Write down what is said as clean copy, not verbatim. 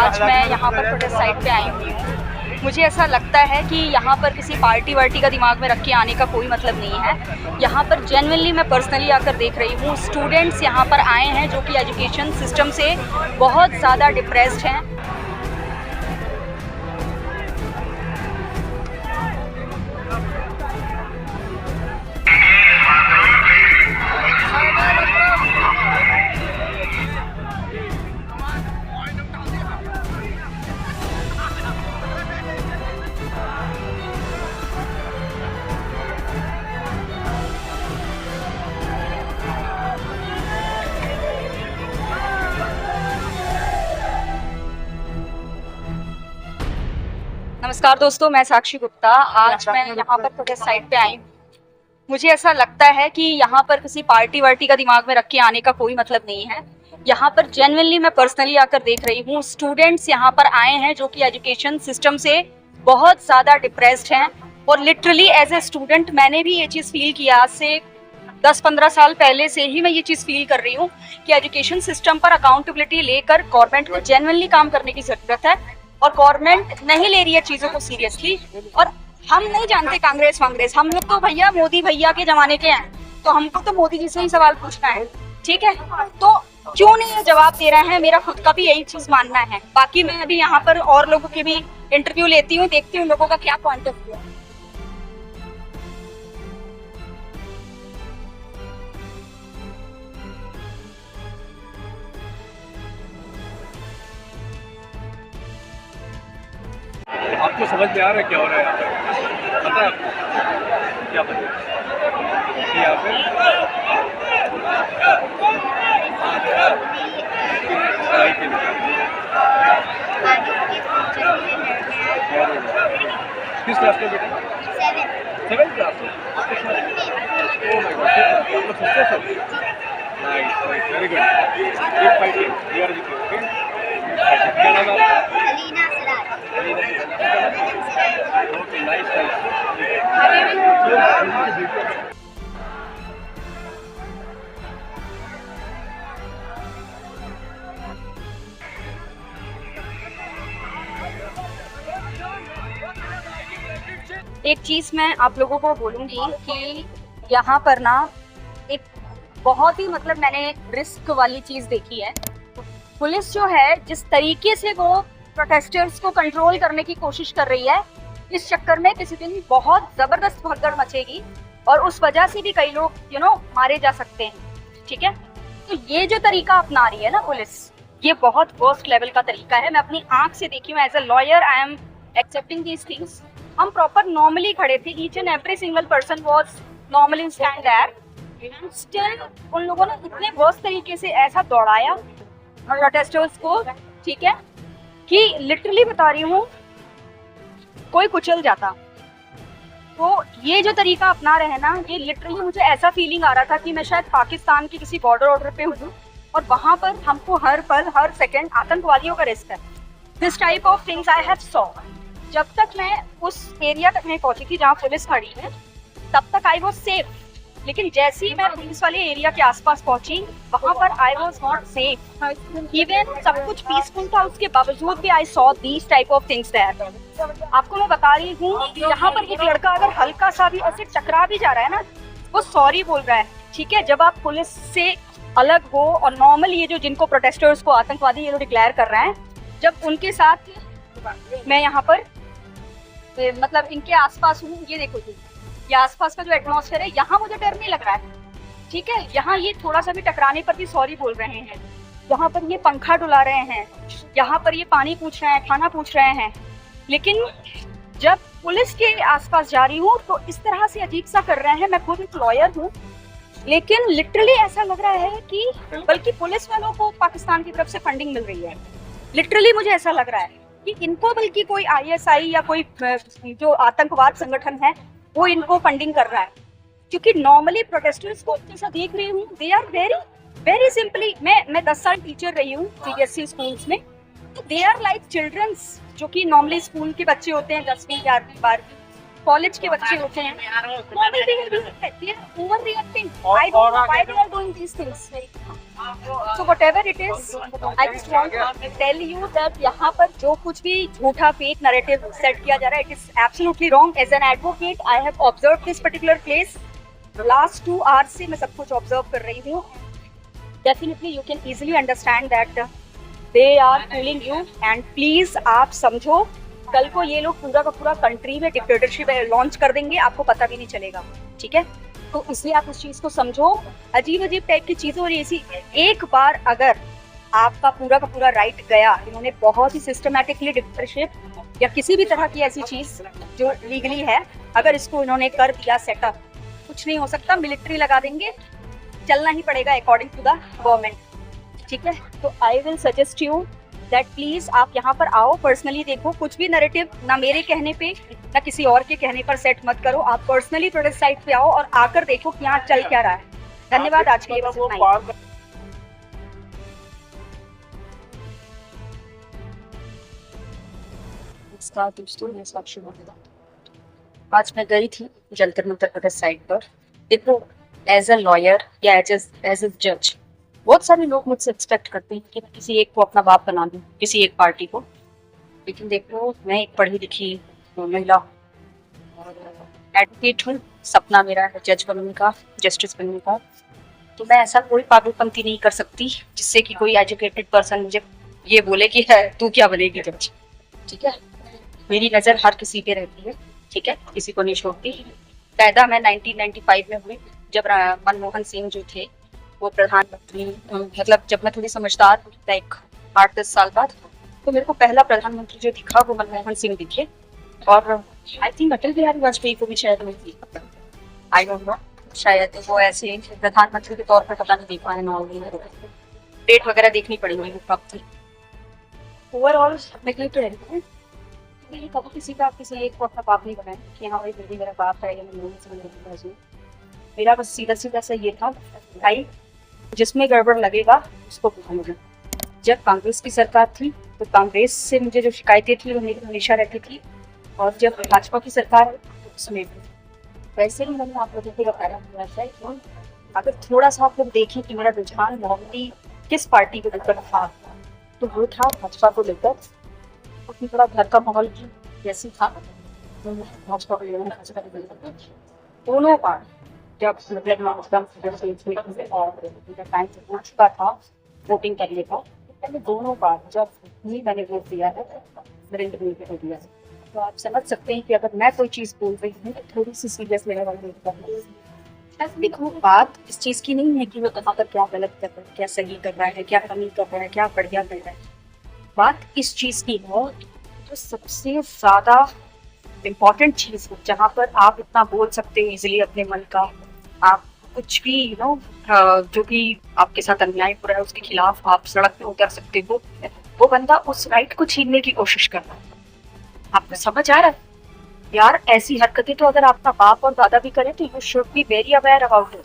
आज मैं यहाँ पर प्रोटेस्ट साइट पे आई हुई हूँ। मुझे ऐसा लगता है कि यहाँ पर किसी पार्टी वार्टी का दिमाग में रख के आने का कोई मतलब नहीं है। यहाँ पर जेन्युइनली मैं पर्सनली आकर देख रही हूँ, स्टूडेंट्स यहाँ पर आए हैं जो कि एजुकेशन सिस्टम से बहुत ज़्यादा डिप्रेस्ड हैं। नमस्कार दोस्तों, मैं साक्षी गुप्ता। आज मैं यहाँ पर प्रोटेस्ट साइट पे आई हूँ। मुझे ऐसा लगता है कि यहाँ पर किसी पार्टी वार्टी का दिमाग में रख के आने का कोई मतलब नहीं है। यहाँ पर जेन्युइनली मैं पर्सनली आकर देख रही हूँ, स्टूडेंट्स यहाँ पर आए हैं जो कि एजुकेशन सिस्टम से बहुत ज़्यादा डिप्रेस्ड हैं। और लिटरली एज ए स्टूडेंट मैंने भी ये चीज़ फील किया। आज से 10-15 साल पहले से ही मैं ये चीज़ फील कर रही हूँ कि एजुकेशन सिस्टम पर अकाउंटेबिलिटी लेकर गवर्नमेंट को जेन्युइनली काम करने की ज़रूरत है। और गवर्नमेंट नहीं ले रही है चीजों को सीरियसली। और हम नहीं जानते कांग्रेस वांग्रेस, हम लोग तो भैया मोदी भैया के जमाने के हैं, तो हमको तो मोदी जी से ही सवाल पूछना है, ठीक है? तो क्यों नहीं ये जवाब दे रहे हैं? मेरा खुद का भी यही चीज मानना है। बाकी मैं अभी यहाँ पर और लोगों के भी इंटरव्यू लेती हूँ, देखती हूँ लोगों का क्या पॉइंट ऑफ व्यू है। आपको समझ में आ रहा है क्या हो रहा है यहाँ पे? पता है आपको क्या पता है यहाँ पे पढ़ाई के लिए किस क्लास में बेटा? 7th क्लास में। Oh my God, nice nice, very good, keep fighting, you are with you, okay? क्या नाम है आपका? Okay, nice nice. एक चीज मैं आप लोगों को बोलूंगी कि यहाँ पर ना एक बहुत ही मतलब मैंने रिस्क वाली चीज देखी है। पुलिस जो है जिस तरीके से वो प्रोटेस्टर्स को कंट्रोल करने की कोशिश कर रही है, इस चक्कर में किसी दिन बहुत जबरदस्त भगदड़ मचेगी और उस वजह से भी कई लोग मारे जा सकते हैं, ठीक है? तो ये जो तरीका अपना रही है ना पुलिस, ये बहुत वर्स्ट लेवल का तरीका है। मैं अपनी आंख से देखी हूँ, as a lawyer I am accepting these things. हम प्रॉपर नॉर्मली खड़े थे, each and every single person was normally stand there, still उन लोगों ने इतने वर्स्ट तरीके से ऐसा दौड़ाया प्रोटेस्टर्स को, ठीक है, कि लिटरली बता रही हूँ कोई कुचल जाता। तो ये जो तरीका अपना रहे हैं ना, ये लिटरली मुझे ऐसा फीलिंग आ रहा था कि मैं शायद पाकिस्तान की किसी बॉर्डर ऑर्डर पे हूँ और वहां पर हमको हर पल हर सेकंड आतंकवादियों का रिस्क है। This type of things I have saw. जब तक मैं उस एरिया तक नहीं पहुंची थी जहाँ पुलिस खड़ी है, तब तक आई वॉज सेफ। लेकिन जैसे ही मैं पुलिस वाले एरिया के आसपास पहुंची, वहां पर I was not safe. Even सब कुछ पीसफुल था, उसके बावजूद भी I saw these type of things there. आपको मैं बता रही हूँ कि यहाँ पर एक लड़का अगर हल्का सा भी ऐसे टकरा भी जा रहा है ना, वो सॉरी बोल रहा है, ठीक है? जब आप पुलिस से अलग हो और नॉर्मल ये जो जिनको प्रोटेस्टर्स को आतंकवादी ये लोग डिक्लेयर कर रहे हैं, जब उनके साथ मैं यहाँ पर मतलब इनके आसपास हूँ, ये देखो जी, ये आसपास का जो एटमॉस्फेयर है, यहाँ मुझे डर नहीं लग रहा है, ठीक है? यहाँ ये थोड़ा सा भी टकराने पर भी सॉरी बोल रहे हैं, यहाँ पर ये पंखा डुला रहे हैं, यहाँ पर ये पानी पूछ रहे हैं, खाना पूछ रहे हैं। लेकिन जब पुलिस के आसपास जा रही हूँ तो इस तरह से अजीब सा कर रहे हैं। मैं खुद एक लॉयर हूँ, लेकिन लिटरली ऐसा लग रहा है कि बल्कि पुलिस वालों को पाकिस्तान की तरफ से फंडिंग मिल रही है। लिटरली मुझे ऐसा लग रहा है कि इनको बल्कि कोई ISI या कोई जो आतंकवाद संगठन है वो इनको फंडिंग कर रहा है। क्योंकि नॉर्मली प्रोटेस्टर्स को जैसा देख रही हूँ, they are very very simply, मैं 10 साल टीचर रही हूँ CBSE स्कूल्स में, तो दे आर लाइक चिल्ड्रंस जो कि नॉर्मली स्कूल के बच्चे होते हैं 10वीं 11वीं 12वीं, कॉलेज के बच्चे होते हैं, overreacting, I don't know why they are doing this things. So whatever it is, I just want to tell you that यहाँ पर जो कुछ भी झूठा फेक नैरेटिव सेट किया जा रहा है, it is absolutely wrong. As an advocate, I have observed this particular place. Last 2 hours से मैं सब कुछ observe कर रही हूँ. Definitely, you can easily understand that they are fooling you. And please, आप समझो, कल को ये लोग पूरा का पूरा कंट्री में डिक्टेटरशिप लॉन्च कर देंगे, आपको पता भी नहीं चलेगा, ठीक है? तो इसलिए आप उस चीज को समझो। अजीब अजीब टाइप की चीजें हो रही है ऐसी। एक बार अगर आपका पूरा का पूरा राइट गया, इन्होंने बहुत ही सिस्टमैटिकली डिक्टेटरशिप या किसी भी तरह की ऐसी चीज जो लीगली है, अगर इसको इन्होंने कर दिया सेटअप, कुछ नहीं हो सकता, मिलिट्री लगा देंगे, चलना ही पड़ेगा अकॉर्डिंग टू द गवर्नमेंट, ठीक है? तो I will suggest you that please आप यहाँ पर आओ, पर्सनली देखो, कुछ भी नैरेटिव ना मेरे कहने पे ना किसी और के कहने पर सेट मत करो, आप पर्सनली प्रोटेस्ट साइट पे आओ और आकर देखो कि यहाँ चल क्या रहा है। धन्यवाद, आज के लिए बस इतना ही। इसका दोस्तों मैं साक्षी बोलूँगा, आज मैं गई थी जंतर मंतर प्रोटेस्ट साइट पर। देखो, एज अ लॉयर या एज अ जज, बहुत सारे लोग मुझसे एक्सपेक्ट करते हैं कि मैं किसी एक को अपना बाप बना दूं, किसी एक पार्टी को। लेकिन देखो, मैं एक पढ़ी लिखी महिला और एडवोकेट हूँ, सपना मेरा है जज बनने का, जस्टिस बनने का। तो मैं ऐसा कोई पागलपंती नहीं कर सकती जिससे कि कोई एजुकेटेड पर्सन मुझे ये बोले कि है तू क्या बनेगी जज, ठीक है? मेरी नज़र हर किसी पे रहती है, ठीक है? किसी को नहीं छोड़ती। पैदा मैं 1995 में हुई, जब मनमोहन सिंह जो थे वो प्रधानमंत्री, मतलब जब मैं थोड़ी समझदार हुई, लाइक 8-10 साल बाद, तो मेरे को पहला प्रधानमंत्री जो दिखा वो मनमोहन सिंह दिखे। और आई थिंक अटल बिहारी वाजपेयी को भी शायद हुई थी, आई डोंट नो, शायद वो ऐसे प्रधानमंत्री के तौर पर पता नहीं देखा है, डेट वगैरह देखनी पड़ेगी वो कब थी। ओवरऑल मैं क्लियर तो रहती हूँ, कभी किसी का किसी एक को अपना बाप नहीं बनाया कि हाँ भाई दीदी मेरा बाप है या मेरा बस सीधा सीधा सा ये था भाई, जिसमें गड़बड़ लगेगा उसको बुलाऊंगा। जब कांग्रेस की सरकार थी तो कांग्रेस से मुझे जो शिकायतें थी वो मेरी हमेशा रहती थी, और जब भाजपा की सरकार है तो उसमें भी वैसे ही मैंने आप लोगों को बताया हुआ है कि अगर थोड़ा सा आप लोग देखें कि मेरा रुझान नॉर्मली किस पार्टी को लेकर था, तो वो था भाजपा को लेकर। उसमें थोड़ा घर का माहौल जैसे था, भाजपा को लेकर दोनों बार जब टाइम से हो चुका था वोटिंग करने का, मैंने दोनों बार जब ही मैंने वोट दिया है नरेंद्र मोदी को दिया है। तो आप समझ सकते हैं कि अगर मैं कोई चीज़ बोल रही हूँ तो थोड़ी सी सीरियस लेने वाली है। देखो, बात इस चीज़ की नहीं है कि वो कहाँ पर क्या गलत कर रहा है, क्या सही कर रहा है, क्या कमी कर रहा है, क्या बढ़िया कर रहा है। बात इस चीज़ की है जो सबसे ज़्यादा इम्पॉर्टेंट चीज़ है, जहाँ पर आप इतना बोल सकते हैं इजीली अपने मन का, आप कुछ भी जो भी आपके साथ अन्याय हो रहा है उसके खिलाफ आप सड़क पे उतर सकते हो। वो बंदा उस राइट को छीनने की कोशिश कर रहा है। आपको समझ आ रहा है यार? ऐसी हरकतें तो अगर आपका बाप और दादा भी करें तो you should be very aware about it.